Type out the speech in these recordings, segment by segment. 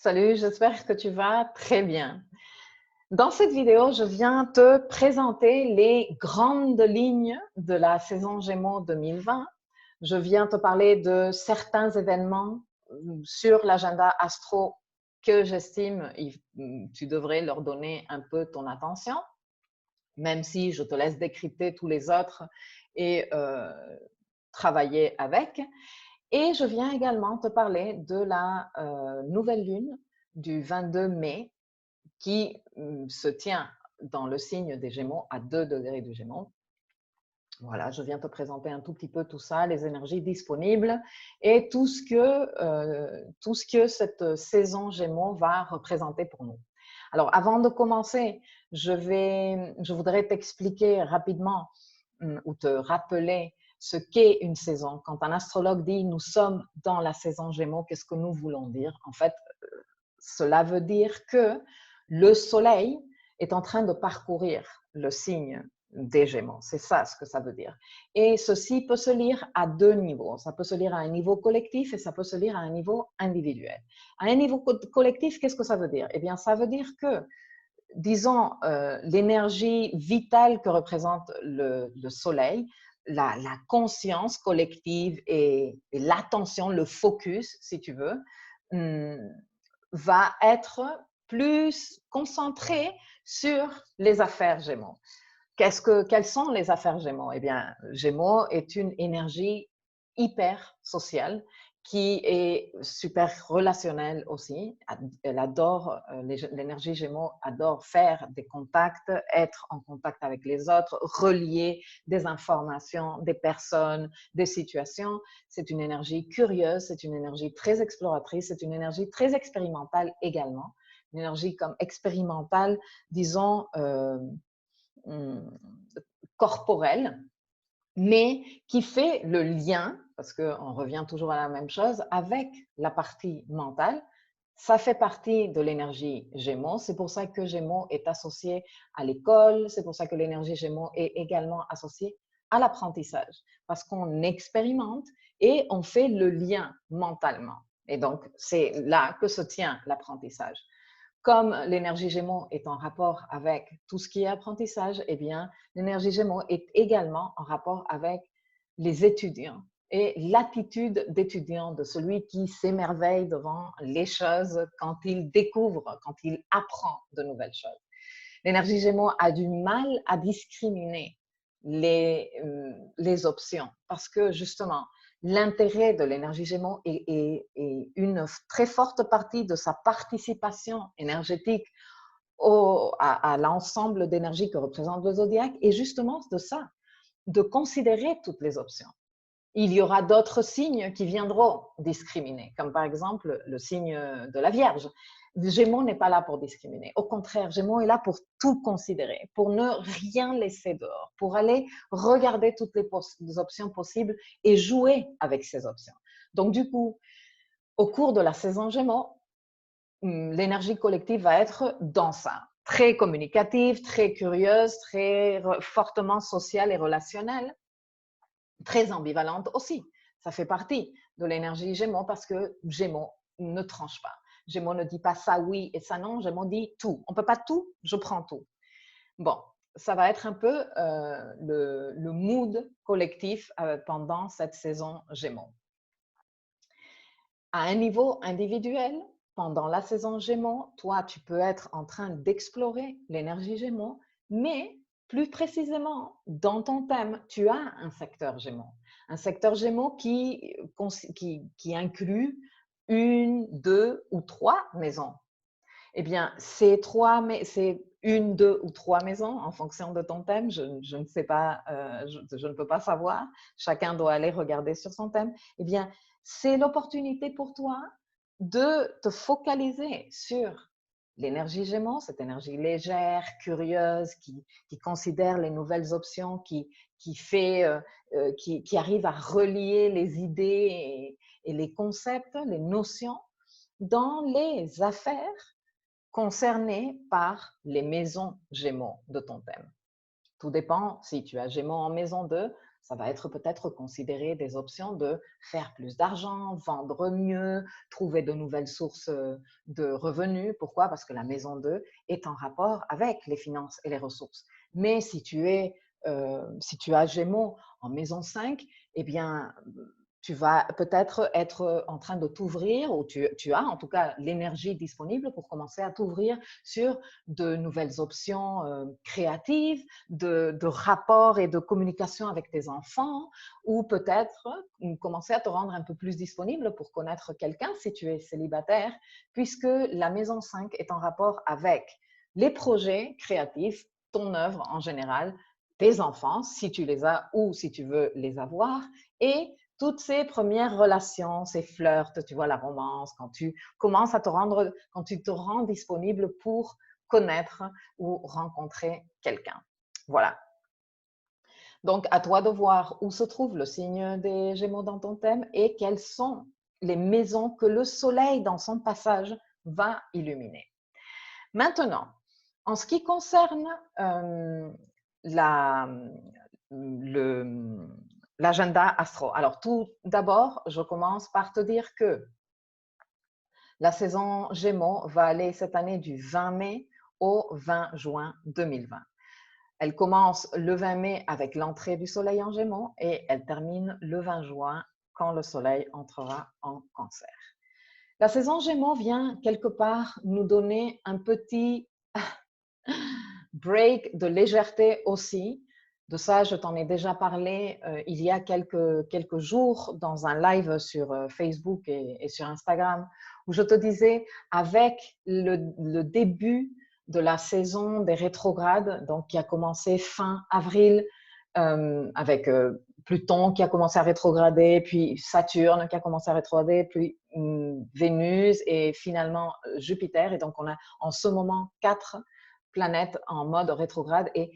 Salut, j'espère que tu vas très bien. Dans cette vidéo, je viens te présenter les grandes lignes de la saison Gémeaux 2020. Je viens te parler de certains événements sur l'agenda astro que j'estime tu devrais leur donner un peu ton attention, même si je te laisse décrypter tous les autres et travailler avec. Et je viens également te parler de la nouvelle lune du 22 mai qui se tient dans le signe des Gémeaux à 2 degrés du Gémeaux. Voilà, je viens te présenter un tout petit peu tout ça, les énergies disponibles et tout ce que cette saison Gémeaux va représenter pour nous. Alors, avant de commencer, je voudrais t'expliquer rapidement ou te rappeler ce qu'est une saison. Quand un astrologue dit « nous sommes dans la saison Gémeaux », qu'est-ce que nous voulons dire? En fait, cela veut dire que le Soleil est en train de parcourir le signe des Gémeaux. C'est ça ce que ça veut dire. Et ceci peut se lire à deux niveaux. Ça peut se lire à un niveau collectif et ça peut se lire à un niveau individuel. À un niveau collectif, qu'est-ce que ça veut dire? Eh bien, ça veut dire que, disons, l'énergie vitale que représente le Soleil, la conscience collective et l'attention, le focus, si tu veux, va être plus concentré sur les affaires Gémeaux. Quelles sont les affaires Gémeaux? Eh bien, Gémeaux est une énergie hyper sociale qui est super relationnelle aussi. Elle adore, l'énergie Gémeaux adore faire des contacts, être en contact avec les autres, relier des informations, des personnes, des situations. C'est une énergie curieuse, c'est une énergie très exploratrice, c'est une énergie très expérimentale également. Une énergie comme expérimentale, disons, corporelle, mais qui fait le lien, parce qu'on revient toujours à la même chose, avec la partie mentale. Ça fait partie de l'énergie Gémeaux. C'est pour ça que Gémeaux est associé à l'école. C'est pour ça que l'énergie Gémeaux est également associée à l'apprentissage, parce qu'on expérimente et on fait le lien mentalement. Et donc, c'est là que se tient l'apprentissage. Comme l'énergie Gémeaux est en rapport avec tout ce qui est apprentissage, eh bien, l'énergie Gémeaux est également en rapport avec les étudiants et l'attitude d'étudiant de celui qui s'émerveille devant les choses quand il découvre, quand il apprend de nouvelles choses. L'énergie Gémeaux a du mal à discriminer les options parce que justement, l'intérêt de l'énergie Gémeaux est une très forte partie de sa participation énergétique à l'ensemble d'énergie que représente le zodiaque et justement de ça, de considérer toutes les options. Il y aura d'autres signes qui viendront discriminer, comme par exemple le signe de la Vierge. Gémeaux n'est pas là pour discriminer. Au contraire, Gémeaux est là pour tout considérer, pour ne rien laisser dehors, pour aller regarder toutes les options possibles et jouer avec ces options. Donc du coup, au cours de la saison Gémeaux, l'énergie collective va être dans ça, très communicative, très curieuse, très fortement sociale et relationnelle, très ambivalente aussi. Ça fait partie de l'énergie Gémeaux parce que Gémeaux ne tranche pas. Gémeaux ne dit pas ça oui et ça non. Gémeaux dit tout. On ne peut pas tout, je prends tout. Bon, ça va être un peu le mood collectif pendant cette saison Gémeaux. À un niveau individuel, pendant la saison Gémeaux, toi, tu peux être en train d'explorer l'énergie Gémeaux, mais plus précisément, dans ton thème, tu as un secteur Gémeaux. Un secteur Gémeaux qui inclut une, deux ou trois maisons. Eh bien, c'est une, deux ou trois maisons en fonction de ton thème. Je ne sais pas, je ne peux pas savoir. Chacun doit aller regarder sur son thème. Eh bien, c'est l'opportunité pour toi de te focaliser sur l'énergie Gémeaux, cette énergie légère, curieuse, qui considère les nouvelles options, qui arrive à relier les idées et les concepts, les notions dans les affaires concernées par les maisons Gémeaux de ton thème. Tout dépend, si tu as Gémeaux en maison 2, ça va être peut-être considéré des options de faire plus d'argent, vendre mieux, trouver de nouvelles sources de revenus. Pourquoi? Parce que la maison 2 est en rapport avec les finances et les ressources. Mais si tu as Gémeaux en maison 5, eh bien, tu vas peut-être être en train de t'ouvrir, ou tu as en tout cas l'énergie disponible pour commencer à t'ouvrir sur de nouvelles options créatives, de rapports et de communication avec tes enfants, ou peut-être commencer à te rendre un peu plus disponible pour connaître quelqu'un si tu es célibataire, puisque la maison 5 est en rapport avec les projets créatifs, ton œuvre en général, tes enfants, si tu les as ou si tu veux les avoir, et toutes ces premières relations, ces flirts, tu vois, la romance, quand tu commences à quand tu te rends disponible pour connaître ou rencontrer quelqu'un. Voilà. Donc, à toi de voir où se trouve le signe des Gémeaux dans ton thème et quelles sont les maisons que le soleil, dans son passage, va illuminer. Maintenant, en ce qui concerne l'agenda astro. Alors, tout d'abord, je commence par te dire que la saison Gémeaux va aller cette année du 20 mai au 20 juin 2020. Elle commence le 20 mai avec l'entrée du soleil en Gémeaux et elle termine le 20 juin quand le soleil entrera en Cancer. La saison Gémeaux vient quelque part nous donner un petit break de légèreté aussi. De ça, je t'en ai déjà parlé il y a quelques jours dans un live sur Facebook et sur Instagram, où je te disais, avec le début de la saison des rétrogrades, donc qui a commencé fin avril, avec Pluton qui a commencé à rétrograder, puis Saturne qui a commencé à rétrograder, puis Vénus et finalement Jupiter. Et donc, on a en ce moment 4 planètes en mode rétrograde. Et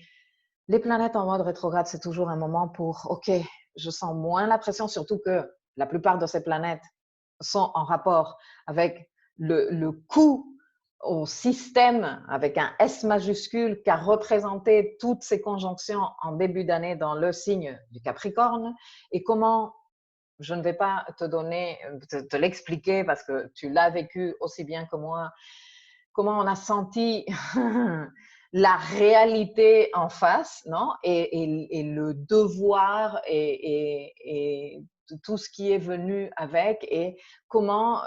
les planètes en mode rétrograde, c'est toujours un moment pour, OK, je sens moins la pression, surtout que la plupart de ces planètes sont en rapport avec le coût au système, avec un S majuscule, qui a représenté toutes ces conjonctions en début d'année dans le signe du Capricorne. Et comment, je ne vais pas te l'expliquer parce que tu l'as vécu aussi bien que moi, comment on a senti la réalité en face, non? Et le devoir et tout ce qui est venu avec, et comment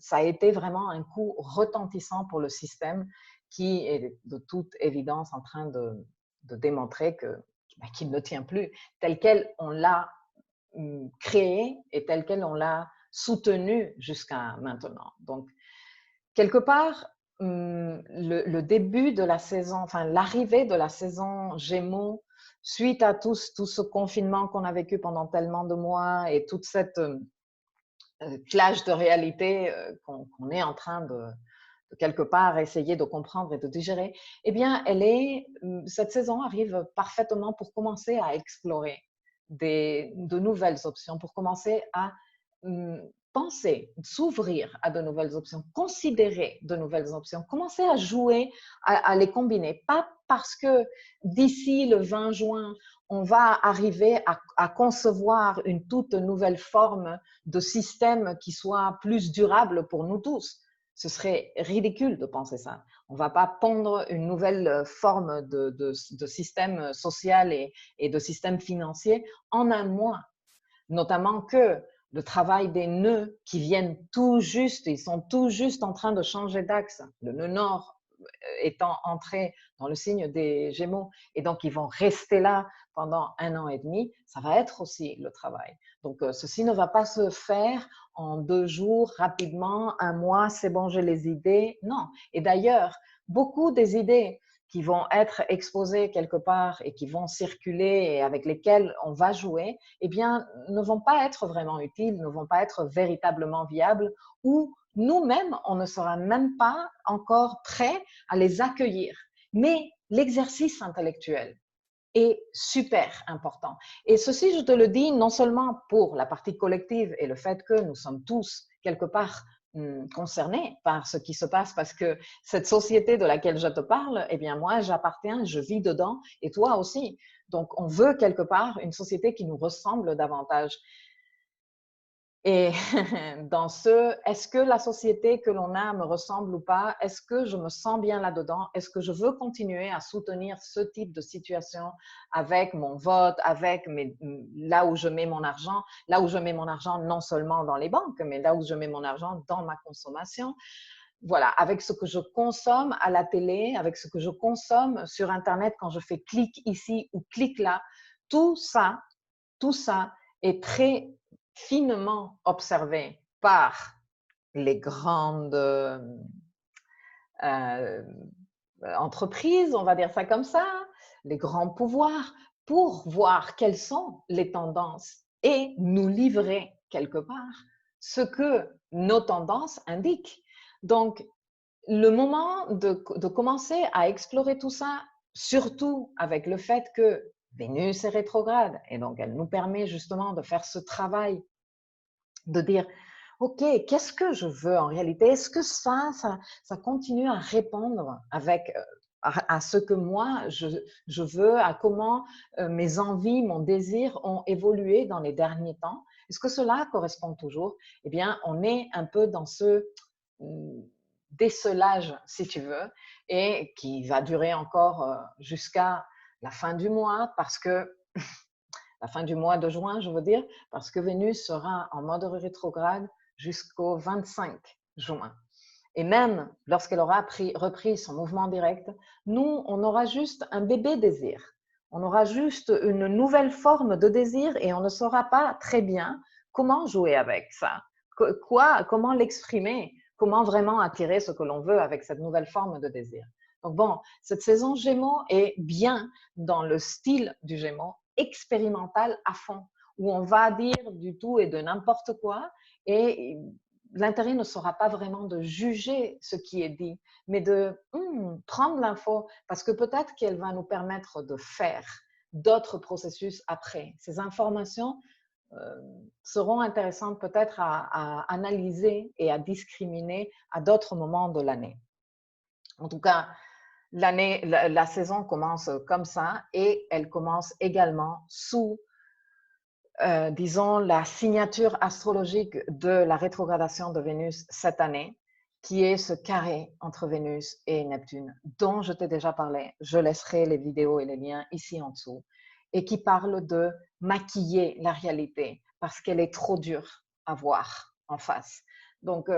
ça a été vraiment un coup retentissant pour le système qui est de toute évidence en train de démontrer qu'il ne tient plus tel quel on l'a créé et tel quel on l'a soutenu jusqu'à maintenant. Donc, quelque part, le début de la saison, enfin l'arrivée de la saison Gémeaux, suite à tout ce confinement qu'on a vécu pendant tellement de mois et toute cette clash de réalité qu'on est en train de quelque part essayer de comprendre et de digérer, eh bien, cette saison arrive parfaitement pour commencer à explorer de nouvelles options, pour commencer à penser, s'ouvrir à de nouvelles options, considérer de nouvelles options, commencer à jouer, à les combiner. Pas parce que d'ici le 20 juin, on va arriver à concevoir une toute nouvelle forme de système qui soit plus durable pour nous tous. Ce serait ridicule de penser ça. On ne va pas pondre une nouvelle forme de système social et de système financier en un mois. Notamment que le travail des nœuds qui viennent tout juste, ils sont tout juste en train de changer d'axe. Le nœud nord étant entré dans le signe des Gémeaux, et donc ils vont rester là pendant 1 an et demi, ça va être aussi le travail. Donc ceci ne va pas se faire en 2 jours, rapidement, 1 mois, c'est bon, j'ai les idées. Non. Et d'ailleurs, beaucoup des idées qui vont être exposées quelque part et qui vont circuler et avec lesquelles on va jouer, eh bien, ne vont pas être vraiment utiles, ne vont pas être véritablement viables, ou nous-mêmes, on ne sera même pas encore prêt à les accueillir. Mais l'exercice intellectuel est super important. Et ceci, je te le dis non seulement pour la partie collective et le fait que nous sommes tous quelque part concernée par ce qui se passe parce que cette société de laquelle je te parle, eh bien moi j'appartiens, je vis dedans et toi aussi. Donc on veut quelque part une société qui nous ressemble davantage. Et dans est-ce que la société que l'on a me ressemble ou pas? Est-ce que je me sens bien là-dedans? Est-ce que je veux continuer à soutenir ce type de situation avec mon vote, avec là où je mets mon argent, non seulement dans les banques, mais là où je mets mon argent dans ma consommation? Voilà, avec ce que je consomme à la télé, avec ce que je consomme sur Internet quand je fais clic ici ou clic là, tout ça, tout ça est très finement observé par les grandes entreprises, on va dire ça comme ça, les grands pouvoirs, pour voir quelles sont les tendances et nous livrer quelque part ce que nos tendances indiquent. Donc, le moment de commencer à explorer tout ça, surtout avec le fait que Vénus est rétrograde, et donc elle nous permet justement de faire ce travail, de dire, OK, qu'est-ce que je veux en réalité? Est-ce que ça continue à répondre avec, à ce que moi je veux, à comment mes envies, mon désir ont évolué dans les derniers temps? Est-ce que cela correspond toujours? Eh bien, on est un peu dans ce décelage, si tu veux, et qui va durer encore jusqu'à la fin du mois, parce que la fin du mois de juin, je veux dire, parce que Vénus sera en mode rétrograde jusqu'au 25 juin. Et même lorsqu'elle aura repris son mouvement direct, nous, on aura juste un bébé désir. On aura juste une nouvelle forme de désir et on ne saura pas très bien comment jouer avec ça. Comment l'exprimer? Comment vraiment attirer ce que l'on veut avec cette nouvelle forme de désir? Donc bon, cette saison Gémeaux est bien dans le style du Gémeaux, expérimental à fond, où on va dire du tout et de n'importe quoi, et l'intérêt ne sera pas vraiment de juger ce qui est dit, mais de prendre l'info, parce que peut-être qu'elle va nous permettre de faire d'autres processus après. Ces informations seront intéressantes peut-être à analyser et à discriminer à d'autres moments de l'année. En tout cas, la saison commence comme ça et elle commence également sous disons, la signature astrologique de la rétrogradation de Vénus cette année, qui est ce carré entre Vénus et Neptune, dont je t'ai déjà parlé. Je laisserai les vidéos et les liens ici en dessous, et qui parle de maquiller la réalité, parce qu'elle est trop dure à voir en face. Donc,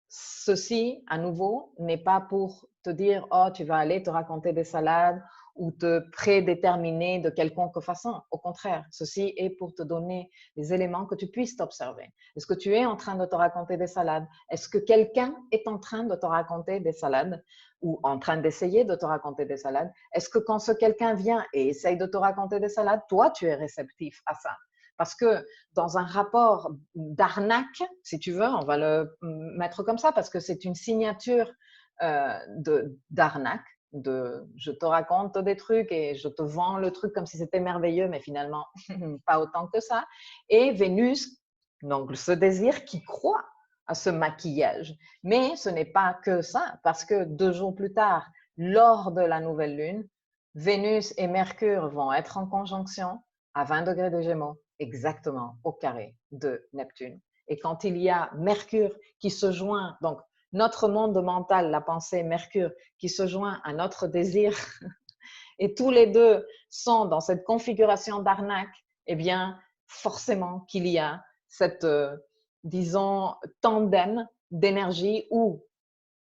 ceci, à nouveau, n'est pas pour te dire « Oh, tu vas aller te raconter des salades » ou te prédéterminer de quelconque façon. Au contraire, ceci est pour te donner les éléments que tu puisses t'observer. Est-ce que tu es en train de te raconter des salades? Est-ce que quelqu'un est en train de te raconter des salades ou en train d'essayer de te raconter des salades? Est-ce que quand ce quelqu'un vient et essaye de te raconter des salades, toi, tu es réceptif à ça? Parce que dans un rapport d'arnaque, si tu veux, on va le mettre comme ça, parce que c'est une signature d'arnaque, je te raconte des trucs et je te vends le truc comme si c'était merveilleux, mais finalement, pas autant que ça. Et Vénus, donc ce désir qui croit à ce maquillage. Mais ce n'est pas que ça, parce que 2 jours plus tard, lors de la nouvelle lune, Vénus et Mercure vont être en conjonction à 20 degrés de Gémeaux, exactement au carré de Neptune. Et quand il y a Mercure qui se joint, donc notre monde mental, la pensée Mercure, qui se joint à notre désir, et tous les deux sont dans cette configuration d'arnaque, eh bien, forcément qu'il y a cette, disons, tandem d'énergie où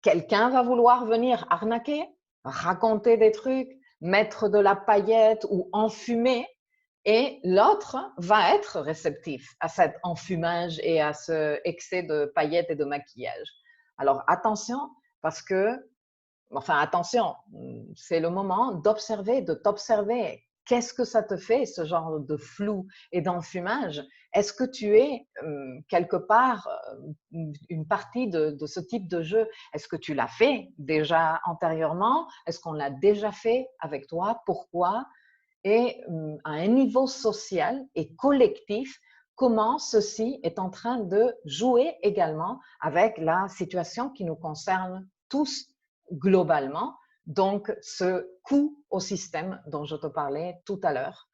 quelqu'un va vouloir venir arnaquer, raconter des trucs, mettre de la paillette ou enfumer, et l'autre va être réceptif à cet enfumage et à ce excès de paillettes et de maquillage. Alors attention, parce que, enfin attention, c'est le moment d'observer, de t'observer. Qu'est-ce que ça te fait, ce genre de flou et d'enfumage? Est-ce que tu es quelque part une partie de ce type de jeu? Est-ce que tu l'as fait déjà antérieurement? Est-ce qu'on l'a déjà fait avec toi? Pourquoi? Et à un niveau social et collectif, comment ceci est en train de jouer également avec la situation qui nous concerne tous globalement, donc ce coût au système dont je te parlais tout à l'heure,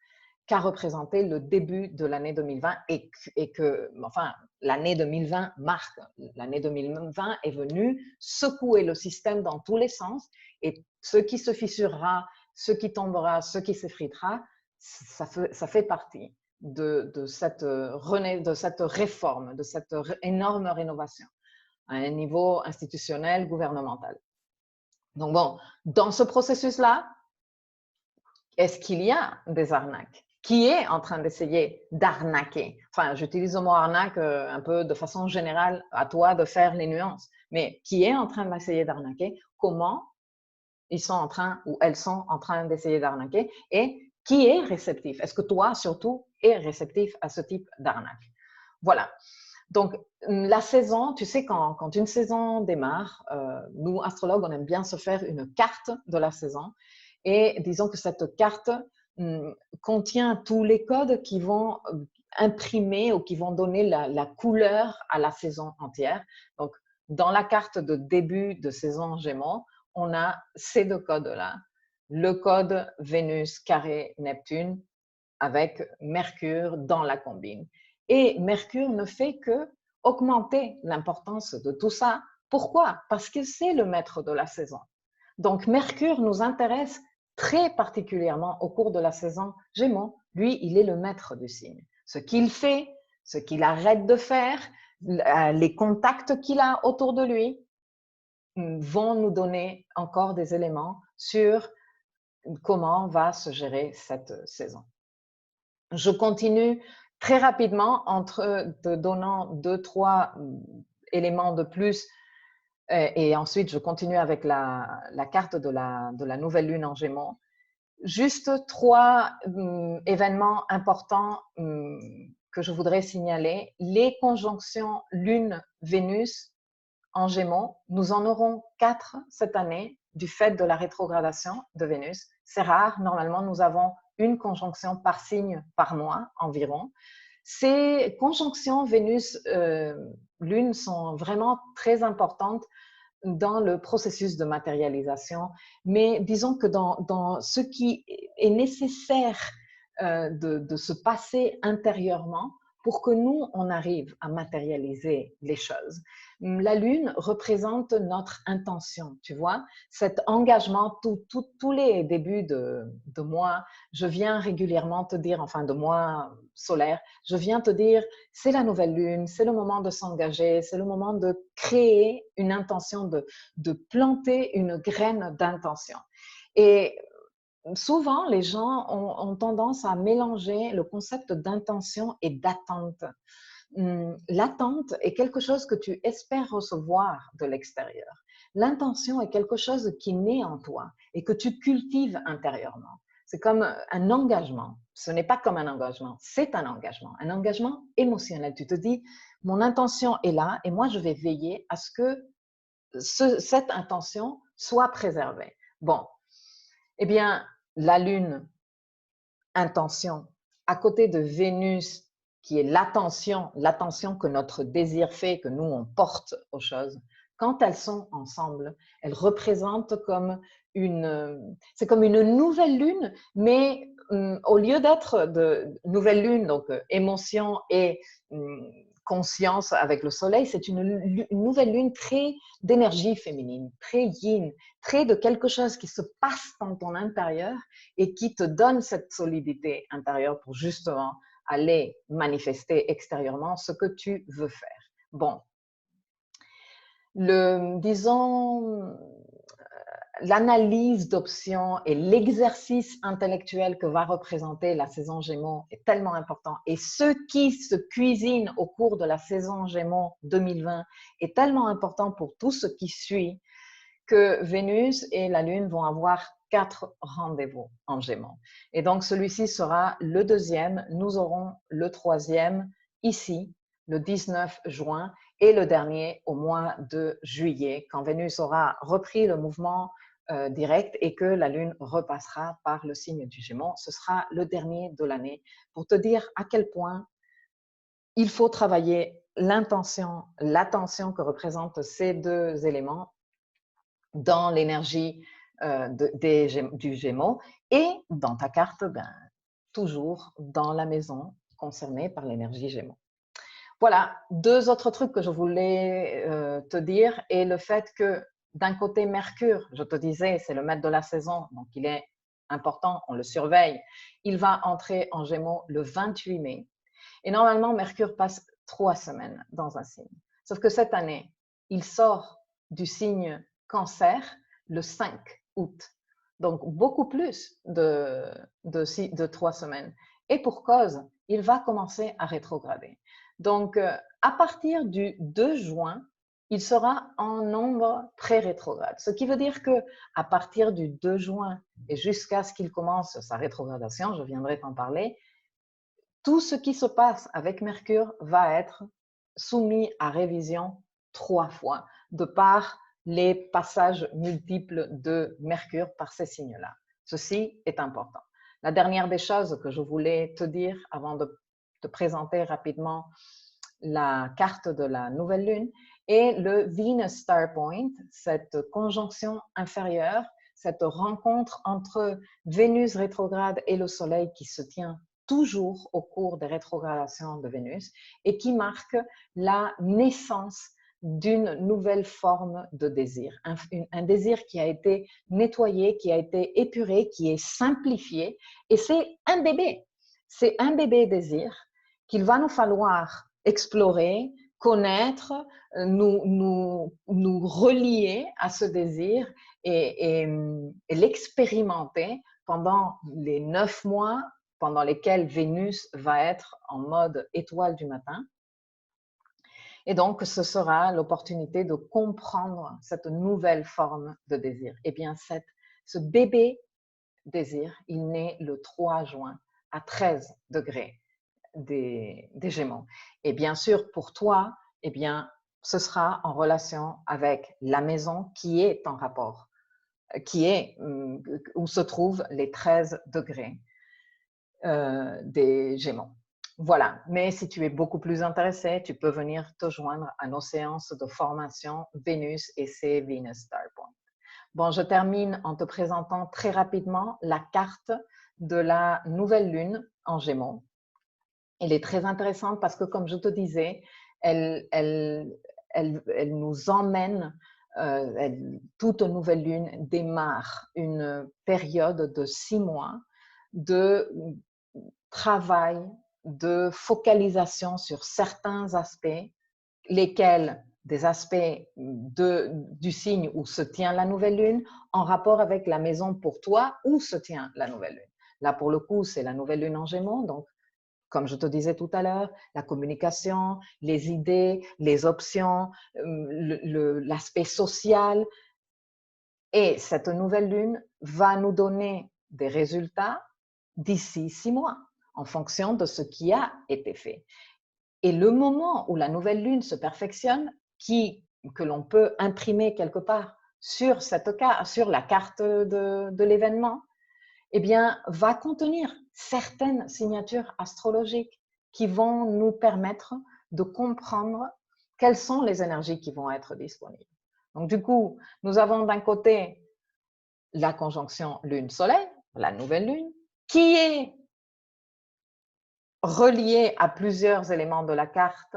qu'a représenté le début de l'année 2020 et que, enfin, l'année 2020 marque. L'année 2020 est venue secouer le système dans tous les sens et ce qui se fissurera, ce qui tombera, ce qui s'effritera, ça fait partie de cette réforme, de cette énorme rénovation à un niveau institutionnel, gouvernemental. Donc bon, dans ce processus-là, est-ce qu'il y a des arnaques? Qui est en train d'essayer d'arnaquer? Enfin, j'utilise le mot arnaque un peu de façon générale, à toi de faire les nuances. Mais qui est en train d'essayer d'arnaquer? Comment ils sont en train ou elles sont en train d'essayer d'arnaquer? Et qui est réceptif? Est-ce que toi, surtout, es réceptif à ce type d'arnaque? Voilà. Donc, la saison, tu sais, quand une saison démarre, nous, astrologues, on aime bien se faire une carte de la saison. Et disons que cette carte contient tous les codes qui vont imprimer ou qui vont donner la couleur à la saison entière. Donc, dans la carte de début de saison Gémeaux, on a ces deux codes-là. Le code Vénus carré Neptune avec Mercure dans la combine. Et Mercure ne fait que augmenter l'importance de tout ça. Pourquoi? Parce que c'est le maître de la saison. Donc, Mercure nous intéresse très particulièrement au cours de la saison Gémeaux. Lui, il est le maître du signe. Ce qu'il fait, ce qu'il arrête de faire, les contacts qu'il a autour de lui vont nous donner encore des éléments sur comment va se gérer cette saison. Je continue très rapidement en te donnant 2-3 éléments de plus et ensuite je continue avec la carte de la nouvelle lune en Gémeaux. Juste 3 événements importants que je voudrais signaler. Les conjonctions Lune-Vénus en Gémeaux, nous en aurons 4 cette année du fait de la rétrogradation de Vénus. C'est rare, normalement nous avons une conjonction par signe par mois environ. Ces conjonctions Vénus-Lune sont vraiment très importantes dans le processus de matérialisation, mais disons que dans ce qui est nécessaire de se passer intérieurement pour que nous, on arrive à matérialiser les choses. La Lune représente notre intention, tu vois, cet engagement, tous les débuts de mois, je viens régulièrement te dire, enfin de mois solaire, je viens te dire, c'est la nouvelle Lune, c'est le moment de s'engager, c'est le moment de créer une intention, de planter une graine d'intention. Et souvent, les gens ont tendance à mélanger le concept d'intention et d'attente. L'attente est quelque chose que tu espères recevoir de l'extérieur. L'intention est quelque chose qui naît en toi et que tu cultives intérieurement. C'est comme un engagement. Ce n'est pas comme un engagement, c'est un engagement émotionnel. Tu te dis, mon intention est là et moi, je vais veiller à ce que cette intention soit préservée. Bon, eh bien, la Lune, intention, à côté de Vénus, qui est l'attention que notre désir fait, que nous, on porte aux choses, quand elles sont ensemble, elles représentent comme c'est comme une nouvelle lune, mais au lieu d'être de nouvelle lune, donc émotion et conscience avec le soleil, c'est une nouvelle lune très d'énergie féminine, très yin, très de quelque chose qui se passe dans ton intérieur et qui te donne cette solidité intérieure pour justement aller manifester extérieurement ce que tu veux faire. Bon, disons, l'analyse d'options et l'exercice intellectuel que va représenter la saison Gémeaux est tellement important. Et ce qui se cuisine au cours de la saison Gémeaux 2020 est tellement important pour tout ce qui suit que Vénus et la Lune vont avoir 4 rendez-vous en Gémeaux. Et donc, celui-ci sera le deuxième. Nous aurons le troisième ici, le 19 juin, et le dernier au mois de juillet, quand Vénus aura repris le mouvement direct et que la Lune repassera par le signe du Gémeaux. Ce sera le dernier de l'année pour te dire à quel point il faut travailler l'intention, l'attention que représentent ces deux éléments dans l'énergie du Gémeaux et dans ta carte, ben, toujours dans la maison concernée par l'énergie Gémeaux. Voilà, deux autres trucs que je voulais te dire et le fait que d'un côté Mercure, je te disais, c'est le maître de la saison, donc il est important, on le surveille. Il va entrer en Gémeaux le 28 mai et normalement Mercure passe 3 semaines dans un signe. Sauf que cette année, il sort du signe Cancer le 5 août, donc beaucoup plus de 3 semaines. Et pour cause, il va commencer à rétrograder. Donc, à partir du 2 juin, il sera en nombre pré-rétrograde. Ce qui veut dire que à partir du 2 juin et jusqu'à ce qu'il commence sa rétrogradation, je viendrai t'en parler, tout ce qui se passe avec Mercure va être soumis à révision 3 fois, de par les passages multiples de Mercure par ces signes-là. Ceci est important. La dernière des choses que je voulais te dire avant de te présenter rapidement la carte de la nouvelle lune est le Venus Star Point, cette conjonction inférieure, cette rencontre entre Vénus rétrograde et le Soleil qui se tient toujours au cours des rétrogradations de Vénus et qui marque la naissance d'une nouvelle forme de désir, un désir qui a été nettoyé, qui a été épuré, qui est simplifié, et c'est un bébé désir qu'il va nous falloir explorer, connaître, nous relier à ce désir et l'expérimenter pendant les 9 mois pendant lesquels Vénus va être en mode étoile du matin. Et donc, ce sera l'opportunité de comprendre cette nouvelle forme de désir. Eh bien, ce bébé désir, il naît le 3 juin à 13 degrés des Gémeaux. Et bien sûr, pour toi, eh bien, ce sera en relation avec la maison qui est en rapport, où se trouvent les 13 degrés des Gémeaux. Voilà, mais si tu es beaucoup plus intéressé, tu peux venir te joindre à nos séances de formation Vénus et ses Venus Star Point. Bon, je termine en te présentant très rapidement la carte de la nouvelle lune en Gémeaux. Elle est très intéressante parce que, comme je te disais, elle nous emmène, toute nouvelle lune démarre une période de 6 mois de travail, de focalisation sur certains aspects, lesquels des aspects du signe où se tient la nouvelle lune, en rapport avec la maison pour toi où se tient la nouvelle lune. Là, pour le coup, c'est la nouvelle lune en Gémeaux, donc comme je te disais tout à l'heure, la communication, les idées, les options, l'aspect social. Et cette nouvelle lune va nous donner des résultats d'ici 6 mois, en fonction de ce qui a été fait. Et le moment où la nouvelle lune se perfectionne, que l'on peut imprimer quelque part sur la carte de l'événement, eh bien, va contenir certaines signatures astrologiques qui vont nous permettre de comprendre quelles sont les énergies qui vont être disponibles. Donc, du coup, nous avons d'un côté la conjonction Lune-Soleil, la nouvelle lune, qui est reliée à plusieurs éléments de la carte,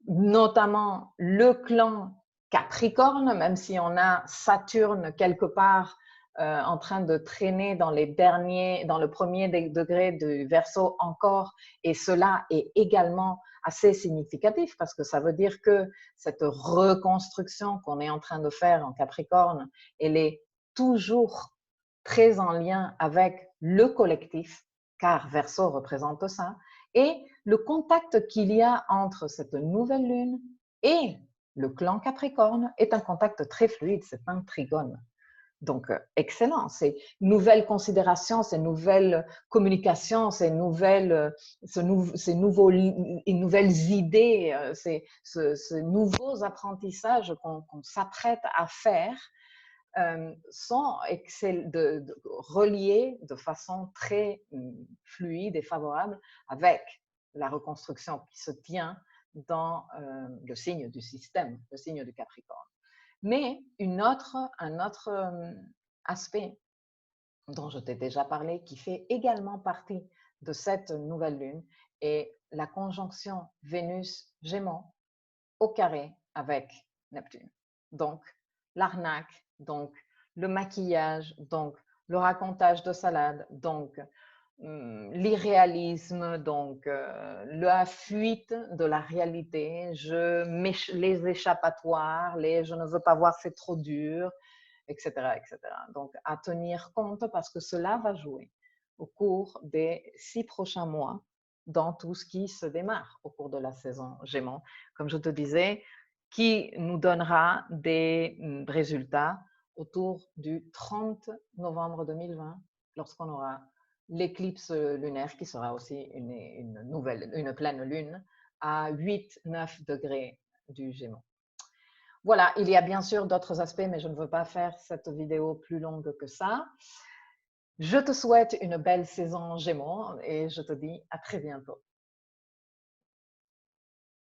notamment le clan Capricorne, même si on a Saturne quelque part en train de traîner dans le premier degré du Verseau encore, et cela est également assez significatif parce que ça veut dire que cette reconstruction qu'on est en train de faire en Capricorne, elle est toujours très en lien avec le collectif, car Verseau représente ça, et le contact qu'il y a entre cette nouvelle lune et le clan Capricorne est un contact très fluide, c'est un trigone. Donc, excellent, ces nouvelles considérations, ces nouvelles communications, ces nouvelles idées, ces nouveaux apprentissages qu'on s'apprête à faire sont reliés de façon très fluide et favorable avec la reconstruction qui se tient dans le signe du système, le signe du Capricorne. Mais un autre aspect dont je t'ai déjà parlé, qui fait également partie de cette nouvelle lune, est la conjonction Vénus-Gémeaux au carré avec Neptune. Donc, l'arnaque, donc le maquillage, donc le racontage de salade, donc l'irréalisme, donc la fuite de la réalité, les échappatoires, je ne veux pas voir, c'est trop dur, etc., etc. Donc, à tenir compte parce que cela va jouer au cours des 6 prochains mois dans tout ce qui se démarre au cours de la saison Gémeaux. Comme je te disais, qui nous donnera des résultats autour du 30 novembre 2020, lorsqu'on aura l'éclipse lunaire qui sera aussi une pleine lune à 8-9 degrés du Gémeaux. Voilà, il y a bien sûr d'autres aspects, mais je ne veux pas faire cette vidéo plus longue que ça. Je te souhaite une belle saison Gémeaux et je te dis à très bientôt.